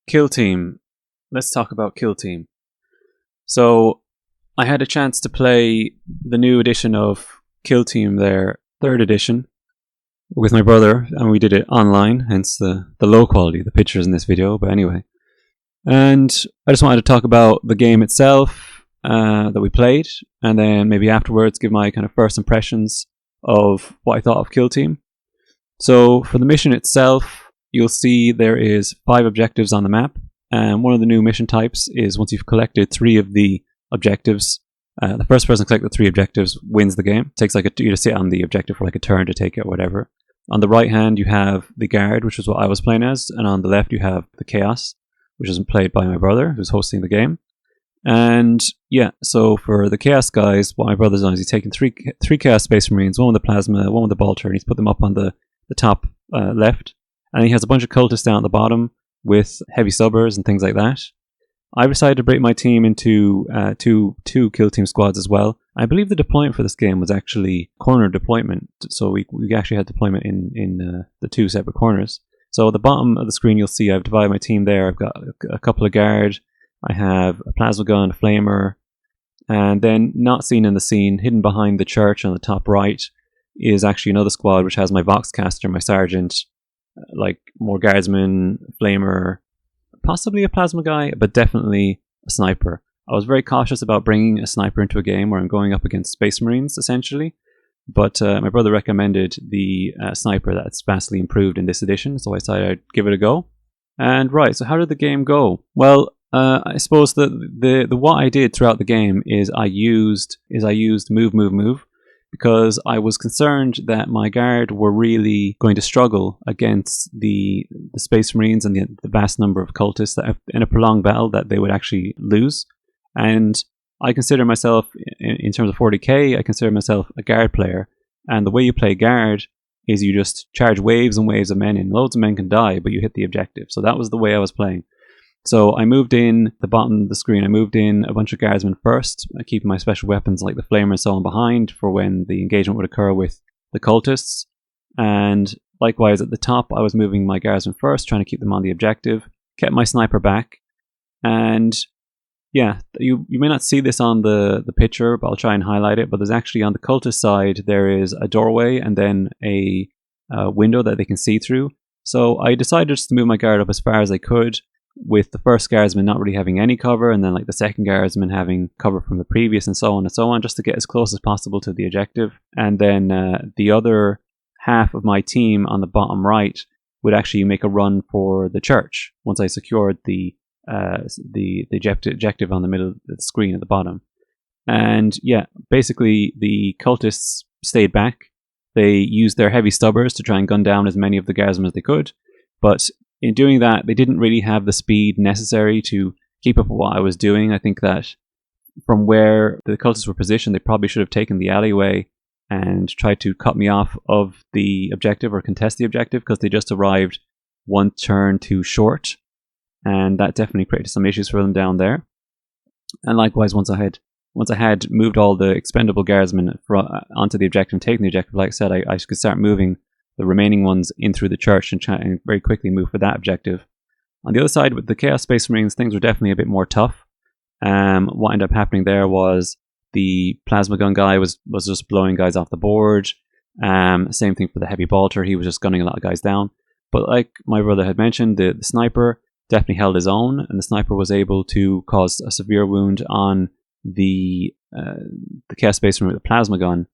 Kill Team. Let's talk about Kill Team. So, I had a chance to play the new edition of Kill Team, their third edition, with my brother, and we did it online, hence the low quality of the pictures in this video, but anyway. And I just wanted to talk about the game itself that we played, and then maybe afterwards give my kind of first impressions of what I thought of Kill Team. So, for the mission itself, you'll see there is 5 objectives on the map, and one of the new mission types is once you've collected 3 of the objectives, the first person to collect the 3 objectives wins the game. It takes you to sit on the objective for like a turn to take it or whatever. On the right hand you have the Guard, which is what I was playing as, and on the left you have the Chaos, which is played by my brother who's hosting the game. And yeah, so for the Chaos guys, what my brother's done is he's taken three Chaos Space Marines, one with the Plasma, one with the Bolter, and he's put them up on the top left. And he has a bunch of cultists down at the bottom with heavy subbers and things like that. I decided to break my team into two Kill Team squads as well. I believe the deployment for this game was actually corner deployment, so we actually had deployment in the 2 separate corners. So at the bottom of the screen you'll see I've divided my team there. I've got a couple of Guard, I have a Plasma Gun, a Flamer, and then not seen in the scene, hidden behind the church on the top right, is actually another squad which has my Voxcaster, my Sergeant, like more Guardsman, Flamer, possibly a Plasma guy, but definitely a Sniper. I was very cautious about bringing a Sniper into a game where I'm going up against Space Marines, essentially, but my brother recommended the Sniper that's vastly improved in this edition, so I decided I'd give it a go. And right, so how did the game go? Well, I suppose the what I did throughout the game is I used move, because I was concerned that my Guard were really going to struggle against the Space Marines and the vast number of cultists that in a prolonged battle that they would actually lose. And I consider myself, in terms of 40k, I consider myself a Guard player. And the way you play Guard is you just charge waves and waves of men in. Loads of men can die, but you hit the objective. So that was the way I was playing. So I moved in the bottom of the screen. I moved in a bunch of Guardsmen first, keeping my special weapons like the Flamer and so on behind for when the engagement would occur with the cultists. And likewise at the top, I was moving my Guardsmen first, trying to keep them on the objective. Kept my Sniper back. And yeah, you may not see this on the picture, but I'll try and highlight it. But there's actually on the cultist side, there is a doorway and then a window that they can see through. So I decided just to move my Guard up as far as I could, with the first Guardsman not really having any cover, and then like the second Guardsman having cover from the previous, and so on, just to get as close as possible to the objective. And then the other half of my team on the bottom right would actually make a run for the church once I secured the objective on the middle of the screen at the bottom. And yeah, basically the cultists stayed back. They used their heavy stubbers to try and gun down as many of the Guardsmen as they could, but in doing that, they didn't really have the speed necessary to keep up with what I was doing. I think that from where the cultists were positioned, they probably should have taken the alleyway and tried to cut me off of the objective or contest the objective, because they just arrived one turn too short, and that definitely created some issues for them down there. And likewise, once I had moved all the expendable Guardsmen onto the objective and taken the objective, like I said, I could start moving the remaining ones in through the church and very quickly move for that objective. On the other side, with the Chaos Space Marines, things were definitely a bit more tough. What ended up happening there was the Plasma Gun guy was just blowing guys off the board. Same thing for the Heavy Bolter, he was just gunning a lot of guys down. But like my brother had mentioned, the Sniper definitely held his own, and the Sniper was able to cause a severe wound on the Chaos Space Marine with the Plasma Gun.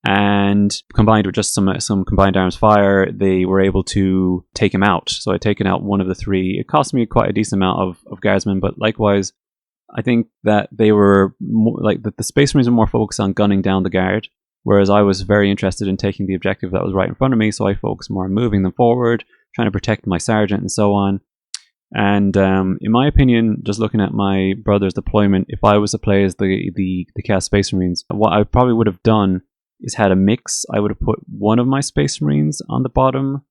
And combined with just some combined arms fire, they were able to take him out. So I'd taken out one of the 3. It cost me quite a decent amount of Guardsmen, but likewise, I think that they were more, like the Space Marines were more focused on gunning down the Guard, whereas I was very interested in taking the objective that was right in front of me, so I focused more on moving them forward, trying to protect my Sergeant and so on. And in my opinion, just looking at my brother's deployment, if I was to play as the Chaos Space Marines, what I probably would have done is had a mix. I would have put one of my Space Marines on the bottom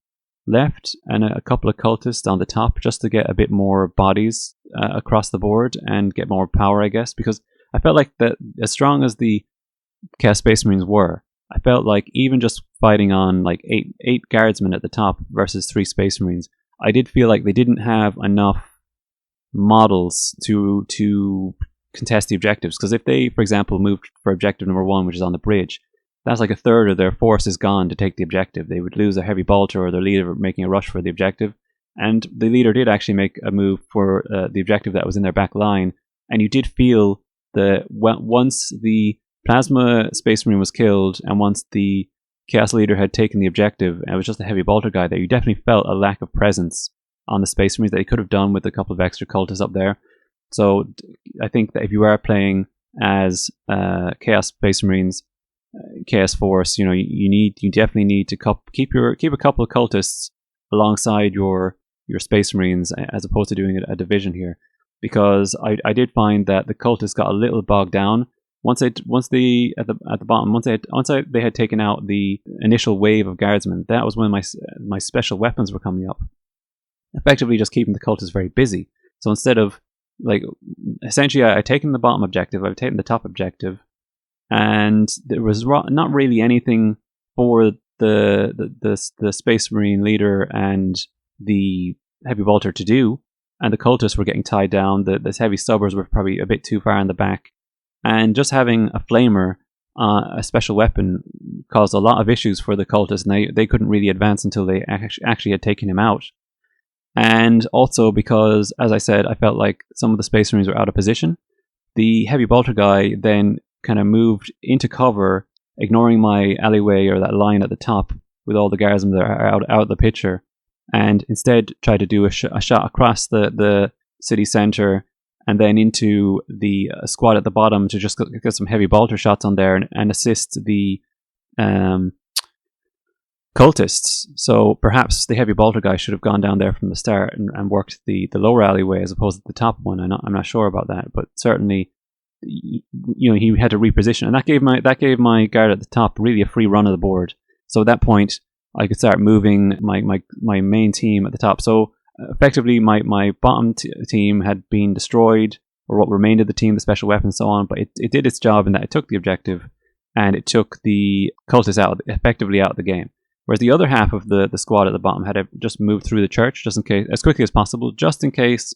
left and a couple of cultists on the top, just to get a bit more bodies across the board and get more power, I guess, because I felt like that as strong as the Chaos Space Marines were, I felt like even just fighting on like eight Guardsmen at the top versus 3 Space Marines, I did feel like they didn't have enough models to contest the objectives. Because if they, for example, moved for objective number 1, which is on the bridge, that's like a third of their force is gone to take the objective. They would lose a heavy bolter or their leader making a rush for the objective. And the leader did actually make a move for the objective that was in their back line. And you did feel that once the Plasma Space Marine was killed and once the Chaos Leader had taken the objective, and it was just a heavy bolter guy there, you definitely felt a lack of presence on the Space Marines that he could have done with a couple of extra cultists up there. So I think that if you are playing as Chaos Space Marines, Chaos Force, you definitely need to keep a couple of cultists alongside your Space Marines as opposed to doing a division here, because I did find that the cultists got a little bogged down once they at the bottom once they had taken out the initial wave of guardsmen. That was when my special weapons were coming up, effectively just keeping the cultists very busy. So instead of essentially I'd taken the bottom objective, I've taken the top objective, and there was not really anything for the Space Marine leader and the heavy bolter to do, and the cultists were getting tied down. The heavy stubbers were probably a bit too far in the back, and just having a flamer, a special weapon, caused a lot of issues for the cultists, and they couldn't really advance until they actually had taken him out. And also because, as I said, I felt like some of the Space Marines were out of position. The heavy bolter guy then kind of moved into cover, ignoring my alleyway or that line at the top with all the guardsmen that are out of the picture, and instead tried to do a shot across the city center and then into the squad at the bottom to just get some heavy bolter shots on there and assist the cultists. So perhaps the heavy bolter guy should have gone down there from the start and worked the lower alleyway as opposed to the top one. I'm not sure about that, but certainly he had to reposition, and that gave my guard at the top really a free run of the board. So at that point I could start moving my main team at the top. So effectively my bottom team had been destroyed, or what remained of the team, the special weapons, so on, but it did its job in that it took the objective and it took the cultists effectively out of the game. Whereas the other half of the squad at the bottom had to just move through the church just in case, as quickly as possible, just in case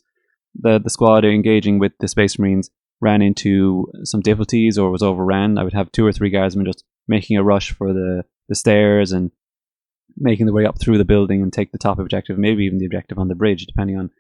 the squad engaging with the Space Marines ran into some difficulties or was overran. I would have 2 or 3 guardsmen just making a rush for the stairs and making their way up through the building and take the top objective, maybe even the objective on the bridge, depending on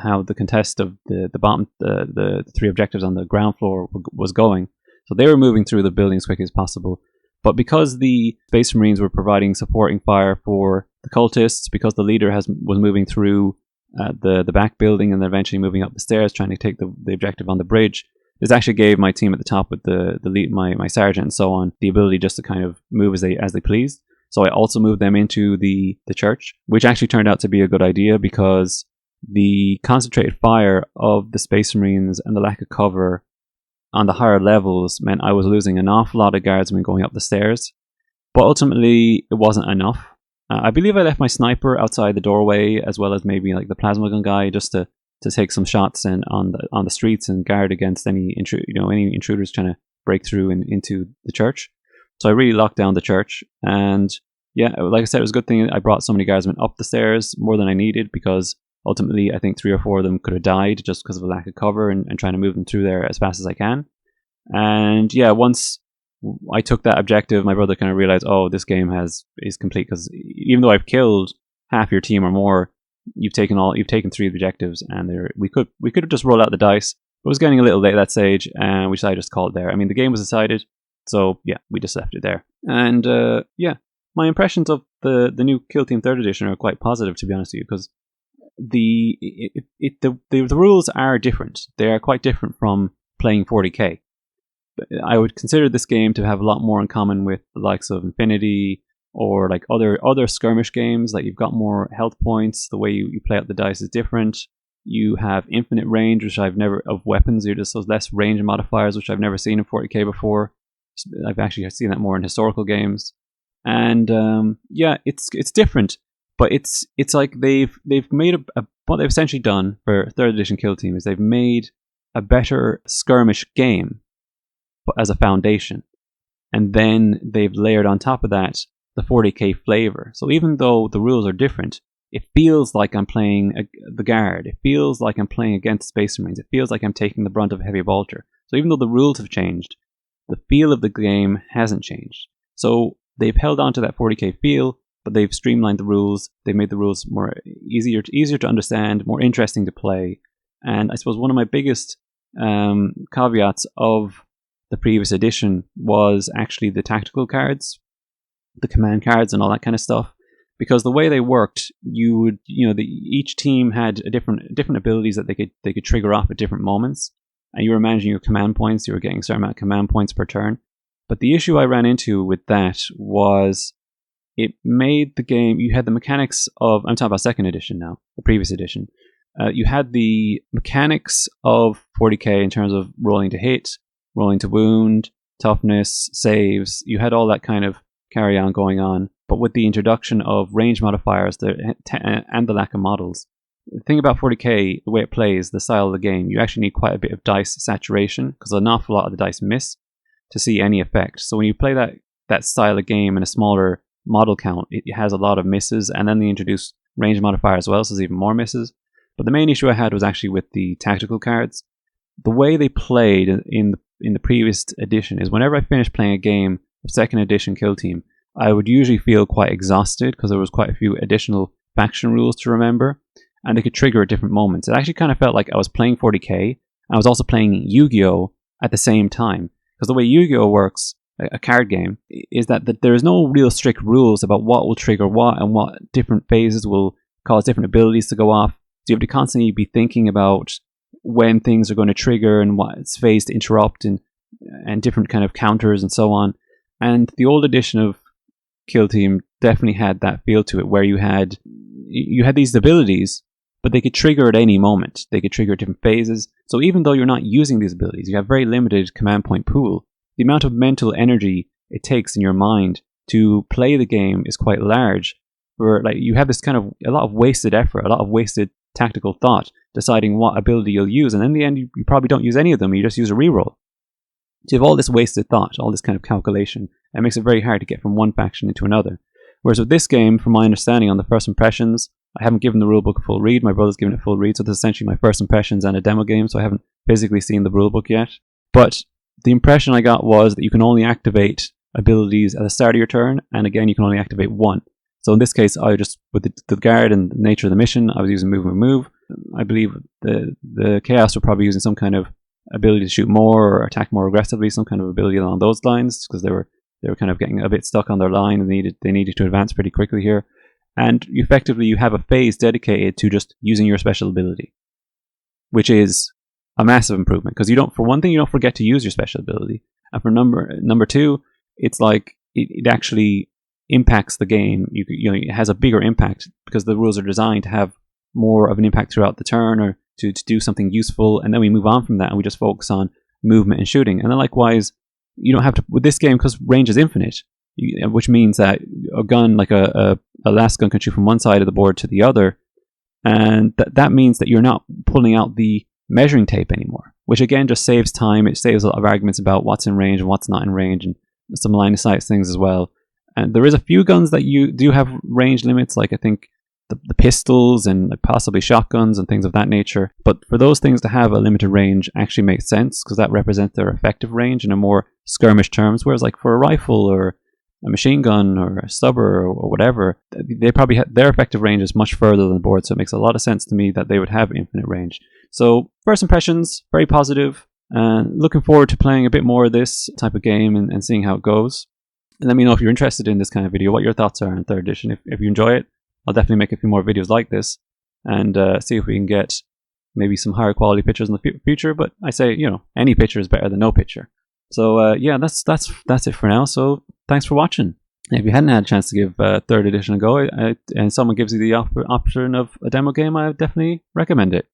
how the contest of the bottom, the 3 objectives on the ground floor was going. So they were moving through the building as quickly as possible. But because the Space Marines were providing supporting fire for the cultists, because the leader was moving through the back building and then eventually moving up the stairs trying to take the objective on the bridge, this actually gave my team at the top with the lead, my sergeant and so on, the ability just to kind of move as they pleased. So I also moved them into the church, which actually turned out to be a good idea because the concentrated fire of the Space Marines and the lack of cover on the higher levels meant I was losing an awful lot of guardsmen going up the stairs. But ultimately, it wasn't enough. I believe I left my sniper outside the doorway, as well as maybe like the plasma gun guy, just to take some shots on the streets and guard against any intruders trying to break through into the church. So I really locked down the church, and yeah, like I said, it was a good thing I brought so many guardsmen up the stairs, more than I needed, because ultimately I think 3 or 4 of them could have died just because of a lack of cover and trying to move them through there as fast as I can. And yeah, once I took that objective, my brother kind of realized, oh, this game is complete, because even though I've killed half your team or more, you've taken 3 objectives, and we could have just rolled out the dice. But it was getting a little late at that stage, and we decided just to call it there. I mean, the game was decided, so yeah, we just left it there. And yeah, my impressions of the new Kill Team 3rd Edition are quite positive, to be honest with you, because the rules are different. They are quite different from playing 40k. I would consider this game to have a lot more in common with the likes of Infinity or like other skirmish games. Like, you've got more health points. The way you play out the dice is different. You have infinite range, which of weapons. You're just those less range modifiers, which I've never seen in 40k before. I've actually seen that more in historical games. And yeah, it's different, but it's like they've made what they've essentially done for 3rd edition Kill Team is they've made a better skirmish game, but as a foundation, and then they've layered on top of that the 40k flavor. So even though the rules are different, it feels like I'm playing the Guard. It feels like I'm playing against Space Marines. It feels like I'm taking the brunt of a heavy bolter. So even though the rules have changed, the feel of the game hasn't changed. So they've held on to that 40k feel, but they've streamlined the rules. They've made the rules more easier to understand, more interesting to play. And I suppose one of my biggest caveats of the previous edition was actually the tactical cards, the command cards, and all that kind of stuff. Because the way they worked, each team had different abilities that they could trigger off at different moments, and you were managing your command points. You were getting a certain amount of command points per turn. But the issue I ran into with that was it made the game. You had the mechanics of. I'm talking about second edition now, the previous edition. You had the mechanics of 40k in terms of rolling to hit, rolling to wound, toughness, saves. You had all that kind of carry on going on. But with the introduction of range modifiers and the lack of models, the thing about 40k, the way it plays, the style of the game, you actually need quite a bit of dice saturation because an awful lot of the dice miss to see any effect. So when you play that style of game in a smaller model count, it has a lot of misses, and then they introduce range modifier as well, so there's even more misses. But the main issue I had was actually with the tactical cards. The way they played in the previous edition is whenever I finished playing a game of second edition Kill Team, I would usually feel quite exhausted because there was quite a few additional faction rules to remember, and they could trigger at different moments. It actually kind of felt like I was playing 40k, I was also playing Yu-Gi-Oh! At the same time. Because the way Yu-Gi-Oh! Works, a card game, is that there is no real strict rules about what will trigger what and what different phases will cause different abilities to go off. So you have to constantly be thinking about when things are going to trigger and what phase to interrupt and different kind of counters and so on. And the old edition of Kill Team definitely had that feel to it, where you had these abilities, but they could trigger at any moment. They could trigger at different phases. So even though you're not using these abilities, you have very limited command point pool. The amount of mental energy it takes in your mind to play the game is quite large. Where like you have this kind of a lot of wasted effort, a lot of wasted tactical thought, deciding what ability you'll use, and in the end you probably don't use any of them. You just use a reroll. So you have all this wasted thought, all this kind of calculation, and it makes it very hard to get from one faction into another. Whereas with this game, from my understanding on the first impressions, I haven't given the rulebook a full read. My brother's given it a full read, so this is essentially my first impressions and a demo game, so I haven't physically seen the rulebook yet. But the impression I got was that you can only activate abilities at the start of your turn, and again, you can only activate one. So in this case, I just, with the guard and the nature of the mission, I was using move. I believe the Chaos were probably using some kind of ability to shoot more or attack more aggressively, some kind of ability along those lines, because they were kind of getting a bit stuck on their line and they needed to advance pretty quickly here. And effectively, you have a phase dedicated to just using your special ability, which is a massive improvement, because for one thing, you don't forget to use your special ability, and for number two, it's like it actually impacts the game. It has a bigger impact because the rules are designed to have more of an impact throughout the turn, or to do something useful, and then we move on from that and we just focus on movement and shooting. And then likewise, you don't have to, with this game, because range is infinite, which means that a gun, like a last gun, can shoot from one side of the board to the other, and that means that you're not pulling out the measuring tape anymore, which again just saves time. It saves a lot of arguments about what's in range and what's not in range, and some line of sight things as well. And there is a few guns that you do have range limits, like I think the pistols and like possibly shotguns and things of that nature. But for those things to have a limited range actually makes sense, because that represents their effective range in a more skirmish terms. Whereas like for a rifle or a machine gun or a stubber or whatever, they probably their effective range is much further than the board. So it makes a lot of sense to me that they would have infinite range. So first impressions, very positive. Looking forward to playing a bit more of this type of game and seeing how it goes. And let me know if you're interested in this kind of video, what your thoughts are on 3rd edition. If you enjoy it, I'll definitely make a few more videos like this and see if we can get maybe some higher quality pictures in the future. But I say, any picture is better than no picture. So yeah, that's it for now. So thanks for watching. If you hadn't had a chance to give 3rd edition a go, and someone gives you the option of a demo game, I definitely recommend it.